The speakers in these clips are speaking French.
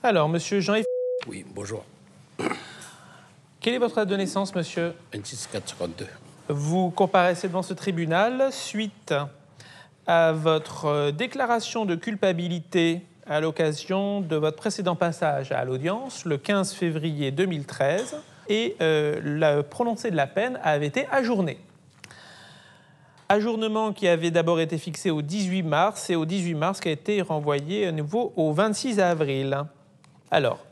Alors, monsieur Jean-Yves, Oui, bonjour. quelle est votre date de naissance, monsieur? 26 452. Vous comparaissez devant ce tribunal suite à votre déclaration de culpabilité à l'occasion de votre précédent passage à l'audience, le 15 février 2013, et le prononcé de la peine avait été ajourné. Ajournement qui avait d'abord été fixé au 18 mars et au 18 mars qui a été renvoyé à nouveau au 26 avril. Alors,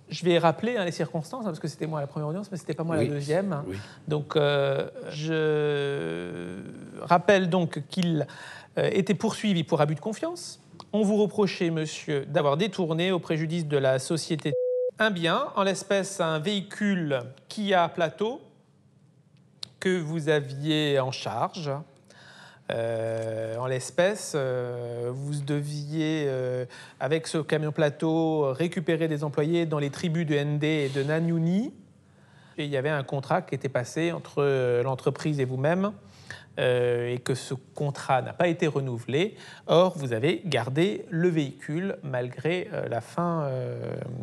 je vais rappeler les circonstances, parce que c'était moi la première audience, mais ce n'était pas moi la deuxième. Oui. Donc, je rappelle donc qu'il était poursuivi pour abus de confiance. On vous reprochait, monsieur, d'avoir détourné au préjudice de la société un bien, en l'espèce un véhicule Kia Plateau, que vous aviez en charge. En l'espèce, vous deviez, avec ce camion plateau, récupérer des employés dans les tribus de ND et de Nanyuni. Et il y avait un contrat qui était passé entre l'entreprise et vous-même, et que ce contrat n'a pas été renouvelé. Or, vous avez gardé le véhicule malgré la fin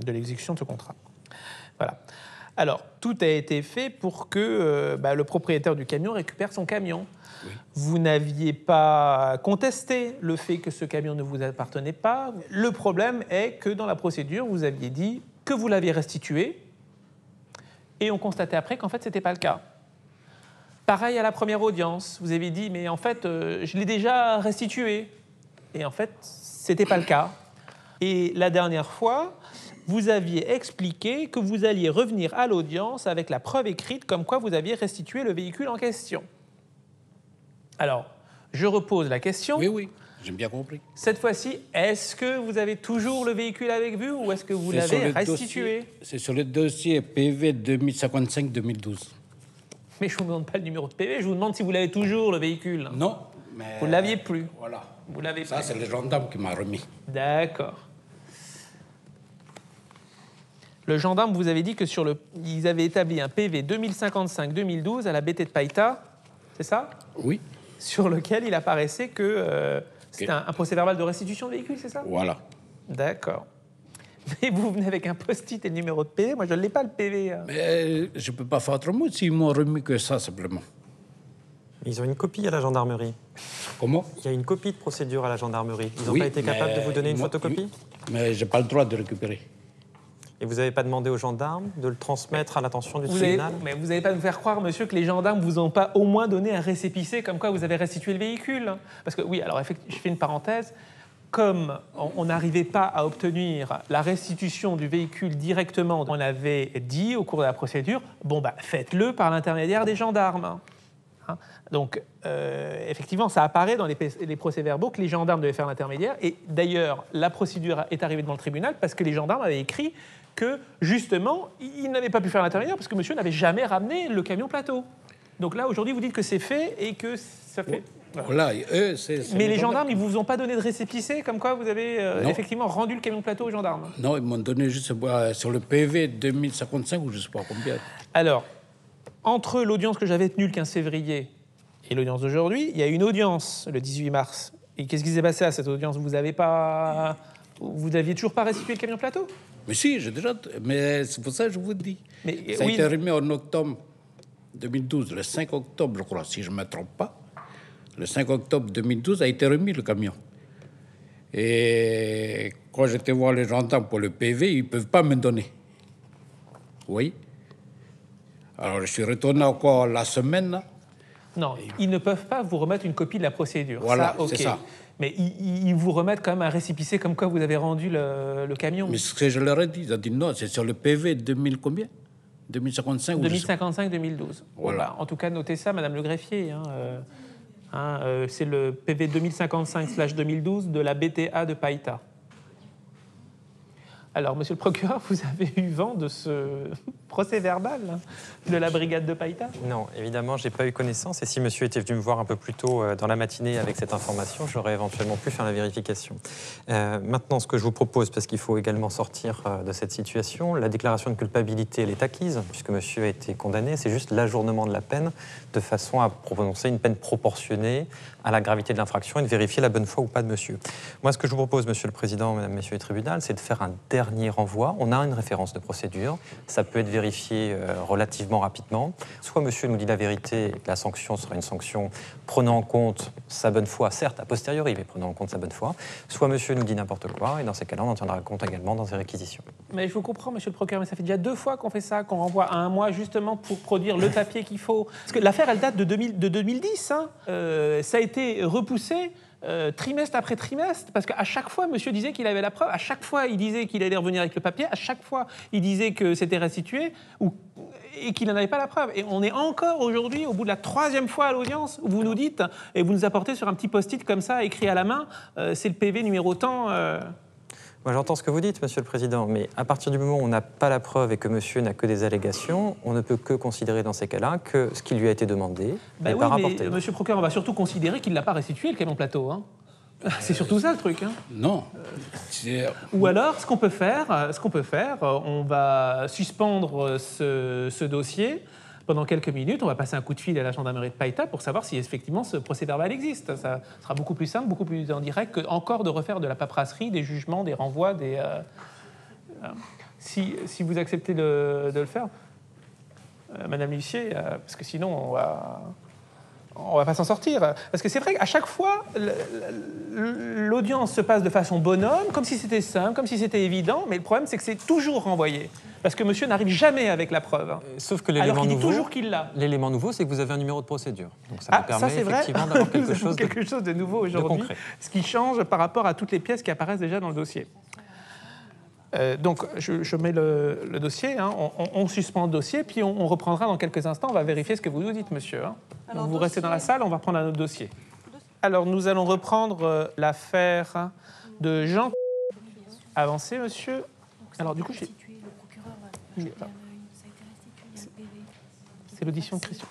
de l'exécution de ce contrat. Voilà. Alors, tout a été fait pour que le propriétaire du camion récupère son camion. Oui. Vous n'aviez pas contesté le fait que ce camion ne vous appartenait pas. Le problème est que dans la procédure, vous aviez dit que vous l'aviez restitué et on constatait après qu'en fait, ce n'était pas le cas. Pareil à la première audience, vous avez dit « mais en fait, je l'ai déjà restitué ». Et en fait, ce n'était pas le cas. Et la dernière fois, vous aviez expliqué que vous alliez revenir à l'audience avec la preuve écrite comme quoi vous aviez restitué le véhicule en question. Alors, je repose la question. Oui, j'ai bien compris. Cette fois-ci, est-ce que vous avez toujours le véhicule avec vous ou est-ce que vous l'avez restitué? C'est sur le dossier PV 2055-2012. Mais je ne vous demande pas le numéro de PV, je vous demande si vous l'avez toujours, le véhicule. Non, mais... Vous ne l'aviez plus. Voilà. Vous l'avez Ça, c'est le gendarme qui m'a remis. D'accord. Le gendarme vous avait dit que ils avaient établi un PV 2055-2012 à la BT de Païta, c'est ça? Oui. Sur lequel il apparaissait que c'était un procès-verbal de restitution de véhicule, c'est ça? Voilà. D'accord. Mais vous venez avec un post-it et le numéro de PV, moi je ne l'ai pas le PV. Mais je ne peux pas faire autrement s'ils m'ont remis que ça, simplement. Ils ont une copie à la gendarmerie. Comment? Il y a une copie de procédure à la gendarmerie. Ils n'ont pas été capables de vous donner une photocopie? Mais je n'ai pas le droit de récupérer. Et vous n'avez pas demandé aux gendarmes de le transmettre à l'attention du tribunal? Mais vous n'allez pas nous faire croire, monsieur, que les gendarmes ne vous ont pas au moins donné un récépissé comme quoi vous avez restitué le véhicule. Parce que oui, alors effectivement, je fais une parenthèse. Comme on n'arrivait pas à obtenir la restitution du véhicule directement, on avait dit au cours de la procédure, faites-le par l'intermédiaire des gendarmes. Hein? Donc, effectivement, ça apparaît dans les procès-verbaux que les gendarmes devaient faire l'intermédiaire. Et d'ailleurs, la procédure est arrivée devant le tribunal parce que les gendarmes avaient écrit que, justement, ils n'avaient pas pu faire l'intermédiaire parce que monsieur n'avait jamais ramené le camion plateau. Donc là, aujourd'hui, vous dites que c'est fait et que ça fait... Voilà, mais les gendarmes, ils ne vous ont pas donné de récépissé comme quoi vous avez effectivement rendu le camion plateau aux gendarmes? Non, ils m'ont donné juste sur le PV 2055 ou je ne sais pas combien. Alors, entre l'audience que j'avais tenue le 15 février et l'audience d'aujourd'hui, il y a une audience le 18 mars. Et qu'est-ce qui s'est passé à cette audience? Vous n'aviez toujours pas restitué le camion plateau? Mais si, j'ai déjà... Mais c'est pour ça que je vous dis. Mais, ça a été remis en octobre 2012, le 5 octobre, je crois, si je ne me trompe pas. Le 5 octobre 2012 a été remis le camion. Et quand j'étais voir les gendarmes pour le PV, ils ne peuvent pas me donner. Oui. Alors, je suis retourné encore la semaine, là. Non, ils ne peuvent pas vous remettre une copie de la procédure. Voilà, ça, okay. C'est ça. Mais ils vous remettent quand même un récépissé comme quoi vous avez rendu le camion. Mais ce que je leur ai dit, ils ont dit non, c'est sur le PV 2000 combien? 2055 2055-2012. Voilà. En tout cas, notez ça, Madame le greffier. C'est le PV 2055/2012 de la BTA de Païta. Alors, monsieur le procureur, vous avez eu vent de ce procès-verbal de la brigade de Païta? Non, évidemment, je n'ai pas eu connaissance. Et si monsieur était venu me voir un peu plus tôt dans la matinée avec cette information, j'aurais éventuellement pu faire la vérification. Maintenant, ce que je vous propose, parce qu'il faut également sortir de cette situation, la déclaration de culpabilité, elle est acquise, puisque monsieur a été condamné. C'est juste l'ajournement de la peine, de façon à prononcer une peine proportionnée à la gravité de l'infraction et de vérifier la bonne foi ou pas de monsieur. Moi, ce que je vous propose, monsieur le président, mesdames, messieurs les tribunaux, c'est de faire un dernier dernier renvoi, on a une référence de procédure. Ça peut être vérifié relativement rapidement. Soit monsieur nous dit la vérité, la sanction sera une sanction prenant en compte sa bonne foi, certes a posteriori, mais prenant en compte sa bonne foi. Soit monsieur nous dit n'importe quoi, et dans ces cas-là, on en tiendra compte également dans ses réquisitions. Mais je vous comprends, monsieur le procureur, mais ça fait déjà 2 fois qu'on fait ça, qu'on renvoie à 1 mois justement pour produire le papier qu'il faut. Parce que l'affaire, elle date de 2010. Hein. Ça a été repoussé trimestre après trimestre, parce qu'à chaque fois, monsieur disait qu'il avait la preuve, à chaque fois, il disait qu'il allait revenir avec le papier, à chaque fois, il disait que c'était restitué, et qu'il n'en avait pas la preuve. Et on est encore aujourd'hui, au bout de la 3e fois à l'audience, où vous nous dites, et vous nous apportez sur un petit post-it comme ça, écrit à la main, c'est le PV numéro tant... Moi, j'entends ce que vous dites, Monsieur le Président, mais à partir du moment où on n'a pas la preuve et que monsieur n'a que des allégations, on ne peut que considérer dans ces cas-là que ce qui lui a été demandé n'est pas rapporté. Mais, monsieur le procureur, on va surtout considérer qu'il ne l'a pas restitué, le camion plateau. Hein. C'est surtout ça, le truc. Hein. Non. Ou alors, ce qu'on peut faire, on va suspendre ce dossier pendant quelques minutes. On va passer un coup de fil à la gendarmerie de Païta pour savoir si effectivement ce procès-verbal existe. Ça sera beaucoup plus simple, beaucoup plus en direct que encore de refaire de la paperasserie, des jugements, des renvois, si vous acceptez de le faire, Madame l'huissier, parce que sinon on va pas s'en sortir. Parce que c'est vrai qu'à chaque fois, l'audience se passe de façon bonhomme, comme si c'était simple, comme si c'était évident, mais le problème, c'est que c'est toujours renvoyé. Parce que monsieur n'arrive jamais avec la preuve. Sauf que l'élément nouveau, toujours qu'il l'a. L'élément nouveau, c'est que vous avez un numéro de procédure. Donc ça vous permet ça, c'est effectivement vrai. d'avoir quelque chose de nouveau aujourd'hui, ce qui change par rapport à toutes les pièces qui apparaissent déjà dans le dossier. Donc, je mets le dossier, hein, on suspend le dossier, puis on reprendra dans quelques instants, on va vérifier ce que vous nous dites, monsieur. Hein. Alors, vous restez dans la salle, on va reprendre un autre dossier. Alors, nous allons reprendre l'affaire de Jean. Avancez, monsieur. Alors, du coup, c'est l'audition de Christian.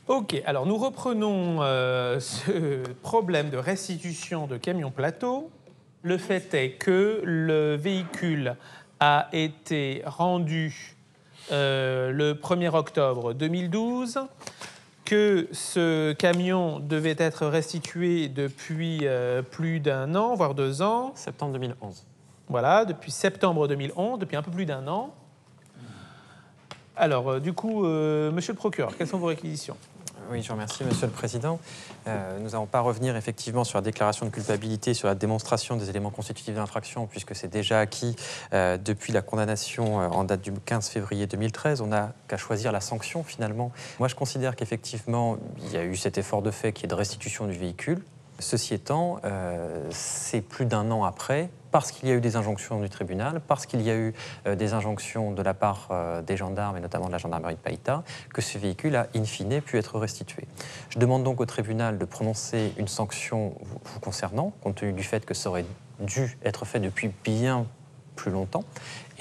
Ok, alors nous reprenons ce problème de restitution de camion plateau. Le fait est que le véhicule a été rendu le 1er octobre 2012, que ce camion devait être restitué depuis plus d'1 an, voire 2 ans. Septembre 2011. Voilà, depuis septembre 2011, depuis un peu plus d'1 an. Alors, du coup, monsieur le procureur, quelles sont vos réquisitions ? Oui, je vous remercie, Monsieur le Président. Nous n'allons pas revenir effectivement sur la déclaration de culpabilité, sur la démonstration des éléments constitutifs d'infraction, puisque c'est déjà acquis depuis la condamnation en date du 15 février 2013. On n'a qu'à choisir la sanction, finalement. Moi, je considère qu'effectivement, il y a eu cet effort de fait qui est de restitution du véhicule. Ceci étant, c'est plus d'1 an après, parce qu'il y a eu des injonctions du tribunal, parce qu'il y a eu des injonctions de la part des gendarmes, et notamment de la gendarmerie de Païta, que ce véhicule a, in fine, pu être restitué. Je demande donc au tribunal de prononcer une sanction vous concernant, compte tenu du fait que ça aurait dû être fait depuis bien plus longtemps.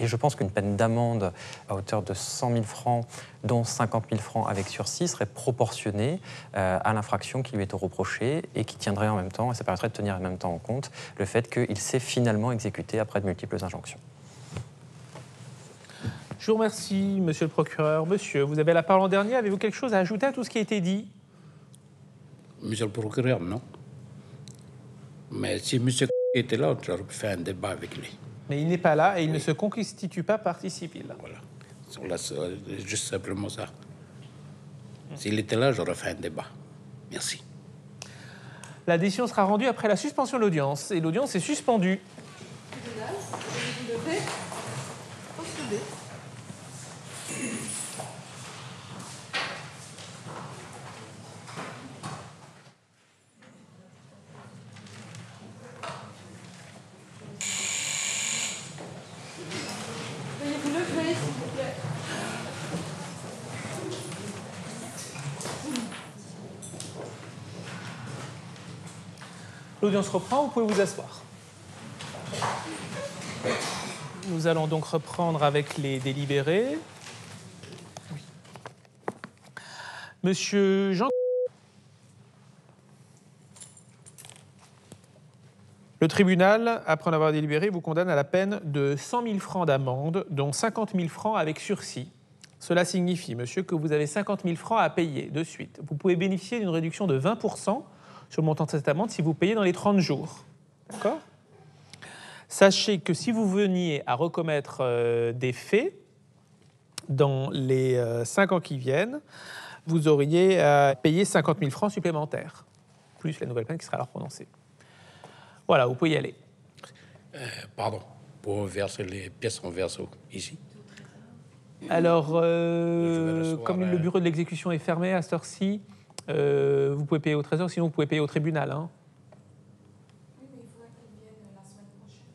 Et je pense qu'une peine d'amende à hauteur de 100 000 francs, dont 50 000 francs avec sursis, serait proportionnée à l'infraction qui lui est reprochée et qui tiendrait en même temps, et ça permettrait de tenir en même temps en compte le fait qu'il s'est finalement exécuté après de multiples injonctions. Je vous remercie, monsieur le procureur. Monsieur, vous avez la parole en dernier. Avez-vous quelque chose à ajouter à tout ce qui a été dit ? Monsieur le procureur, non. Mais si monsieur était là, j'aurais pu faire un débat avec lui. Mais il n'est pas là et il ne se constitue pas partie civile. Voilà, c'est juste simplement ça. S'il était là, j'aurais fait un débat. Merci. La décision sera rendue après la suspension de l'audience. Et l'audience est suspendue. L'audience reprend, vous pouvez vous asseoir. Nous allons donc reprendre avec les délibérés. Oui. Monsieur Jean... Le tribunal, après en avoir délibéré, vous condamne à la peine de 100 000 francs d'amende, dont 50 000 francs avec sursis. Cela signifie, monsieur, que vous avez 50 000 francs à payer de suite. Vous pouvez bénéficier d'une réduction de 20% sur le montant de cette amende si vous payez dans les 30 jours. D'accord ? Sachez que si vous veniez à recommettre des faits dans les 5 ans qui viennent, vous auriez à payer 50 000 francs supplémentaires, plus la nouvelle peine qui sera alors prononcée. Voilà, vous pouvez y aller. Pardon, pour verser les pièces en verso, ici. Alors, recevoir, comme le bureau de l'exécution est fermé à cette heure-ci, vous pouvez payer au trésor, sinon vous pouvez payer au tribunal. Hein.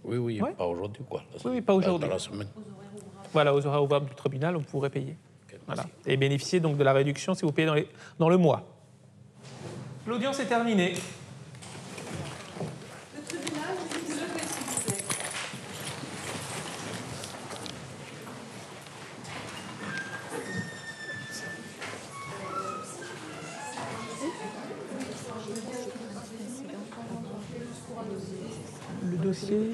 Oui, oui, Ouais. pas aujourd'hui, quoi. Oui, pas aujourd'hui. Dans la semaine. Voilà, aux horaires ouvrables du tribunal, vous pourrez payer. Ok, Voilà. merci. Et bénéficier donc de la réduction si vous payez dans le mois. L'audience est terminée. Le tribunal, vous vous levez, s'il vous plaît. Le dossier